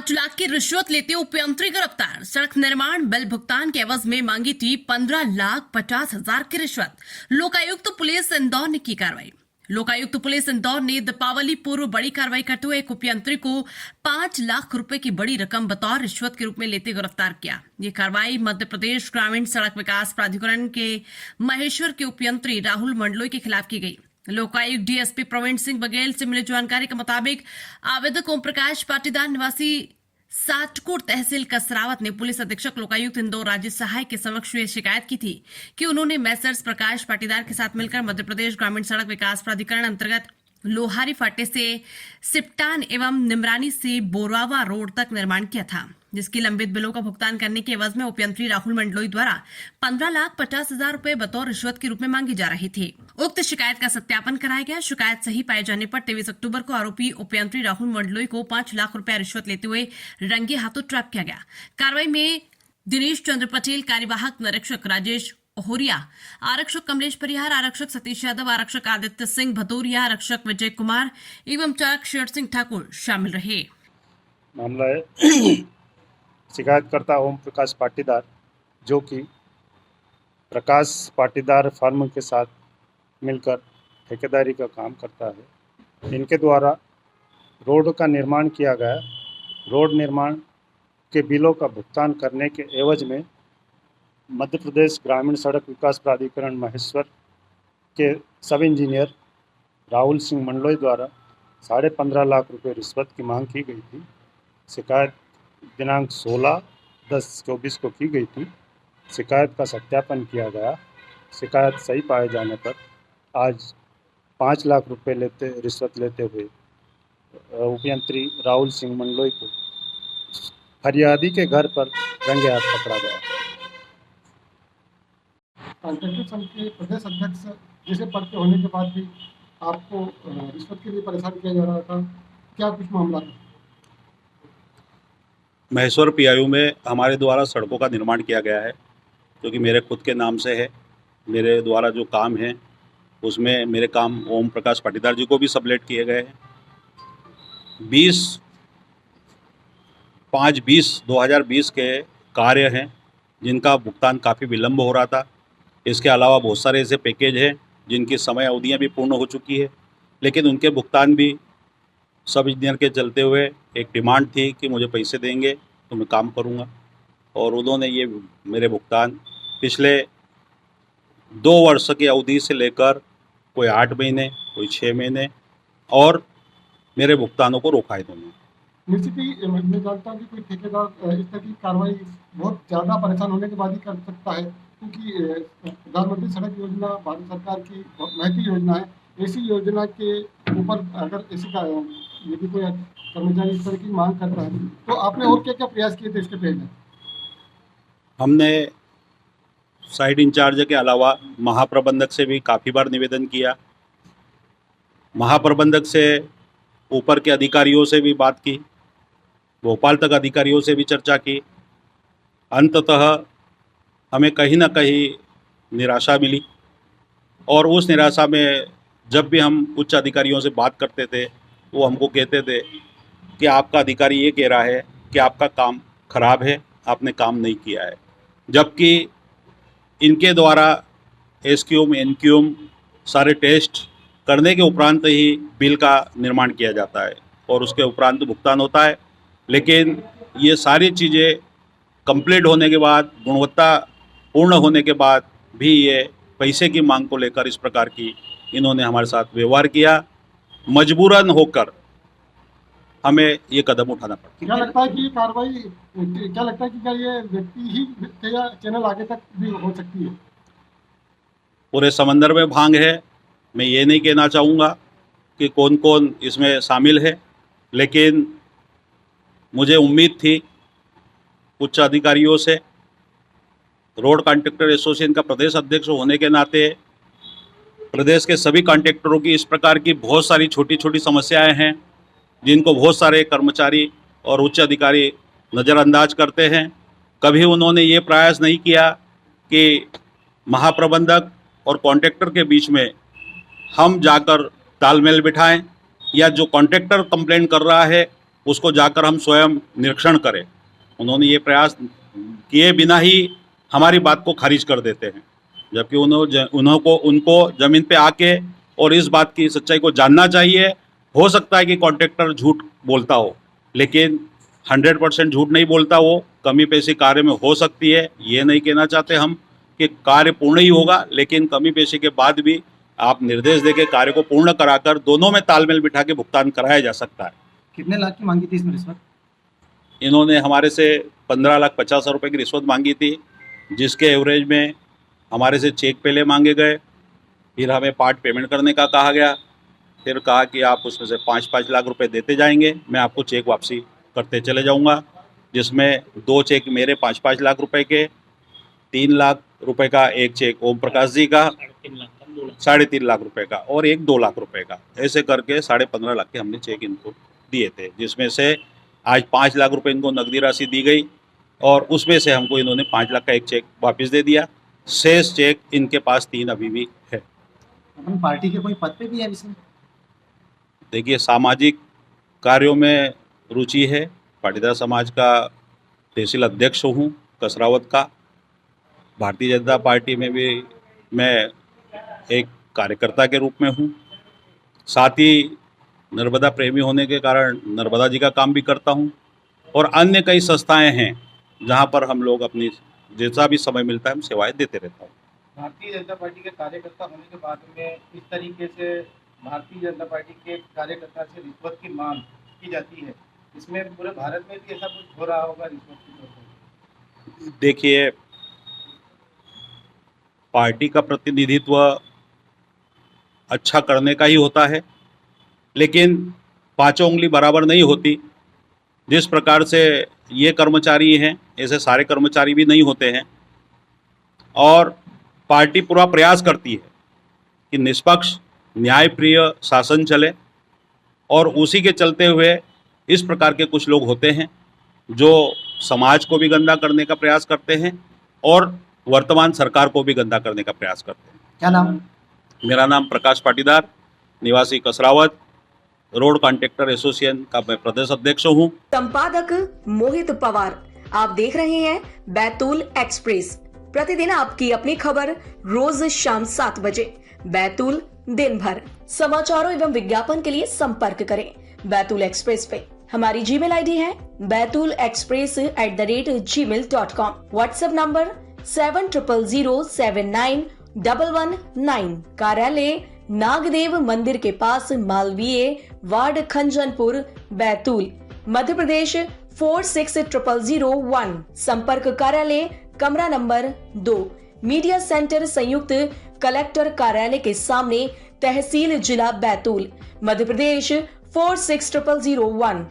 5 लाख की रिश्वत लेते उपयंत्री गिरफ्तार। सड़क निर्माण बिल भुगतान के एवज में मांगी थी 15,50,000 की रिश्वत। लोकायुक्त पुलिस इंदौर ने की कार्रवाई। लोकायुक्त पुलिस इंदौर ने दीपावली पूर्व बड़ी कार्रवाई करते हुए एक उपयंत्री को 5 लाख रुपए की बड़ी रकम बतौर रिश्वत के रूप में लेते गिरफ्तार किया। ये कार्रवाई मध्य प्रदेश ग्रामीण सड़क विकास प्राधिकरण के महेश्वर के उपयंत्री राहुल मंडलोई के खिलाफ की गई। लोकायुक्त डीएसपी प्रवीण सिंह बघेल से मिली जानकारी के मुताबिक आवेदक ओम प्रकाश पाटीदार निवासी साटकोट तहसील कसरावत ने पुलिस अधीक्षक लोकायुक्त इंदौर राजेश सहाय के समक्ष ये शिकायत की थी कि उन्होंने मैसर्स प्रकाश पाटीदार के साथ मिलकर मध्य प्रदेश ग्रामीण सड़क विकास प्राधिकरण अंतर्गत लोहारी फाटे से सिपटान एवं निमरानी से बोरावा रोड तक निर्माण किया था, जिसकी लंबित बिलों का भुगतान करने के एवज में उपयंत्री राहुल मंडलोई द्वारा 15,50,000 रुपए बतौर रिश्वत के रूप में मांगी जा रही थी। उक्त शिकायत का सत्यापन कराया गया। शिकायत सही पाए जाने पर 23 अक्टूबर को आरोपी उपयंत्री राहुल मंडलोई को 5 लाख रुपए रिश्वत लेते हुए रंगे हाथों ट्रैप किया गया। कार्रवाई में दिनेश चंद्र पटेल, कार्यवाहक निरीक्षक राजेश ओहरिया, आरक्षक कमलेश परिहार, आरक्षक सतीश यादव, आरक्षक आदित्य सिंह भदौरिया, आरक्षक विजय कुमार एवं चालक शेर सिंह ठाकुर शामिल रहे। मामला है शिकायतकर्ता ओम प्रकाश पाटीदार, जो कि प्रकाश पाटीदार फार्म के साथ मिलकर ठेकेदारी का काम करता है। इनके द्वारा रोड का निर्माण किया गया। रोड निर्माण के बिलों का भुगतान करने के एवज में मध्य प्रदेश ग्रामीण सड़क विकास प्राधिकरण महेश्वर के सब इंजीनियर राहुल सिंह मंडलोई द्वारा 15.5 लाख रुपए रिश्वत की मांग की गई थी। शिकायत दिनांक 16/10/24 को की गई थी। शिकायत का सत्यापन किया गया। शिकायत सही पाए जाने पर आज 5 लाख रुपए रिश्वत लेते हुए उपयंत्री राहुल सिंह मंडलोई को फरियादी के घर पर रंगे हाथ पकड़ा गया। कॉन्ट्रैक्टर संघ के प्रदेश अध्यक्ष जैसे पद के होने के बाद भी आपको रिश्वत के लिए परेशान किया जा रहा था, क्या कुछ मामला था? महेश्वर पीआईयू में हमारे द्वारा सड़कों का निर्माण किया गया है, जो कि मेरे खुद के नाम से है। मेरे द्वारा जो काम है उसमें मेरे काम ओम प्रकाश पाटीदार जी को भी सबलेट किए गए हैं। 5/20/2020 के कार्य हैं जिनका भुगतान काफ़ी विलम्ब हो रहा था। इसके अलावा बहुत सारे ऐसे पैकेज हैं जिनकी समय अवधियाँ भी पूर्ण हो चुकी है, लेकिन उनके भुगतान भी सब इंजीनियर के चलते हुए एक डिमांड थी कि मुझे पैसे देंगे तो मैं काम करूंगा, और उन्होंने ये मेरे भुगतान पिछले 2 वर्ष की अवधि से लेकर कोई 8 महीने, कोई 6 महीने और मेरे भुगतानों को रोका है इन्होंने। निश्चित ही मैं जानता हूँ कि कोई ठेकेदार इस तरह की कार्रवाई बहुत ज़्यादा परेशान होने के बाद ही कर सकता है, क्योंकि प्रधानमंत्री सड़क योजना भारत सरकार की बहुत महत्वपूर्ण योजना है। ऐसी योजना के ऊपर अगर ऐसी यदि कोई कर्मचारी इस तरह की मांग करता है तो आपने और क्या क्या प्रयास किए थे इसके पहले? हमने साइट इंचार्ज के अलावा महाप्रबंधक से भी काफ़ी बार निवेदन किया। महाप्रबंधक से ऊपर के अधिकारियों से भी बात की, भोपाल तक अधिकारियों से भी चर्चा की। अंततः हमें कहीं ना कहीं निराशा मिली, और उस निराशा में जब भी हम उच्च अधिकारियों से बात करते थे वो हमको कहते थे कि आपका अधिकारी ये कह रहा है कि आपका काम खराब है, आपने काम नहीं किया है, जबकि इनके द्वारा एसक्यूएम एनक्यूएम सारे टेस्ट करने के उपरांत ही बिल का निर्माण किया जाता है और उसके उपरांत भुगतान होता है। लेकिन ये सारी चीज़ें कंप्लीट होने के बाद, गुणवत्ता पूर्ण होने के बाद भी ये पैसे की मांग को लेकर इस प्रकार की इन्होंने हमारे साथ व्यवहार किया। मजबूरन होकर हमें ये कदम उठाना पड़ा। क्या लगता है कि ये कार्रवाई, क्या लगता है कि क्या ये व्यक्ति ही या चैनल आगे तक भी हो सकती है? पूरे समंदर में भांग है। मैं ये नहीं कहना चाहूँगा कि कौन कौन इसमें शामिल है, लेकिन मुझे उम्मीद थी उच्च अधिकारियों से। रोड कॉन्ट्रैक्टर एसोसिएशन का प्रदेश अध्यक्ष होने के नाते प्रदेश के सभी कॉन्ट्रैक्टरों की इस प्रकार की बहुत सारी छोटी छोटी समस्याएं हैं जिनको बहुत सारे कर्मचारी और उच्च अधिकारी नज़रअंदाज करते हैं। कभी उन्होंने ये प्रयास नहीं किया कि महाप्रबंधक और कॉन्ट्रैक्टर के बीच में हम जाकर तालमेल बिठाएं, या जो कॉन्ट्रैक्टर कंप्लेंट कर रहा है उसको जाकर हम स्वयं निरीक्षण करें। उन्होंने ये प्रयास किए बिना ही हमारी बात को खारिज कर देते हैं, जबकि उनको ज़मीन पे आके और इस बात की सच्चाई को जानना चाहिए। हो सकता है कि कॉन्ट्रैक्टर झूठ बोलता हो, लेकिन 100% झूठ नहीं बोलता। वो कमी पेशी कार्य में हो सकती है, ये नहीं कहना चाहते हम कि कार्य पूर्ण ही होगा, लेकिन कमी पेशी के बाद भी आप निर्देश देके कार्य को पूर्ण कराकर दोनों में तालमेल बिठा के भुगतान कराया जा सकता है। कितने लाख की मांगी थी इसमें रिश्वत? इन्होंने हमारे से 15,50,000 रुपये की रिश्वत मांगी थी, जिसके एवरेज में हमारे से चेक पहले मांगे गए, फिर हमें पार्ट पेमेंट करने का कहा गया, फिर कहा कि आप उसमें से 5-5 लाख रुपए देते जाएंगे, मैं आपको चेक वापसी करते चले जाऊंगा, जिसमें 2 चेक मेरे 5-5 लाख रुपए के, 3 लाख रुपए का एक चेक ओम प्रकाश जी का, 3.5 लाख रुपए का और एक 2 लाख रुपए का, ऐसे करके 15.5 लाख के हमने चेक इनको दिए थे, जिसमें से आज 5 लाख रुपए इनको नकदी राशि दी गई और उसमें से हमको इन्होंने 5 लाख का एक चेक वापस दे दिया। शेष चेक इनके पास 3 अभी भी है। अपन पार्टी के कोई पद पे भी है इसमें? देखिए, सामाजिक कार्यों में रुचि है। पाटीदार समाज का तहसील अध्यक्ष हूँ कसरावत का। भारतीय जनता पार्टी में भी मैं एक कार्यकर्ता के रूप में हूँ। साथ ही नर्मदा प्रेमी होने के कारण नर्मदा जी का काम भी करता हूँ और अन्य कई संस्थाएं हैं जहाँ पर हम लोग अपनी जैसा भी समय मिलता है हम सेवाएं देते रहता हूँ। भारतीय जनता पार्टी के कार्यकर्ता होने के बाद में इस तरीके से भारतीय जनता पार्टी के कार्यकर्ता से रिश्वत की मांग की जाती है, इसमें पूरे भारत में भी ऐसा कुछ हो रहा होगा रिश्वत की तौर पर? देखिए, पार्टी का प्रतिनिधित्व अच्छा करने का ही होता है, लेकिन पांचों उंगली बराबर नहीं होती। जिस प्रकार से ये कर्मचारी हैं, ऐसे सारे कर्मचारी भी नहीं होते हैं और पार्टी पूरा प्रयास करती है कि निष्पक्ष न्यायप्रिय शासन चले और उसी के चलते हुए इस प्रकार के कुछ लोग होते हैं जो समाज को भी गंदा करने का प्रयास करते हैं और वर्तमान सरकार को भी गंदा करने का प्रयास करते हैं। क्या नाम? मेरा नाम प्रकाश पाटीदार, निवासी कसरावत, रोड कॉन्ट्रैक्टर एसोसिएशन का मैं प्रदेश अध्यक्ष हूँ। संपादक मोहित पवार। आप देख रहे हैं बैतूल एक्सप्रेस। प्रतिदिन आपकी अपनी खबर रोज शाम 7 बजे। बैतूल दिन भर समाचारों एवं विज्ञापन के लिए संपर्क करें बैतूल एक्सप्रेस पे। हमारी जीमेल आईडी है baitulexpress@gmail.com। WhatsApp number 7000791119। कार्यालय नागदेव मंदिर के पास, मालवीय वार्ड, खंजनपुर, बैतूल, मध्य प्रदेश 460001। संपर्क कार्यालय कमरा नंबर 2, मीडिया सेंटर संयुक्त कलेक्टर कार्यालय के सामने, तहसील जिला बैतूल, मध्य प्रदेश 460001।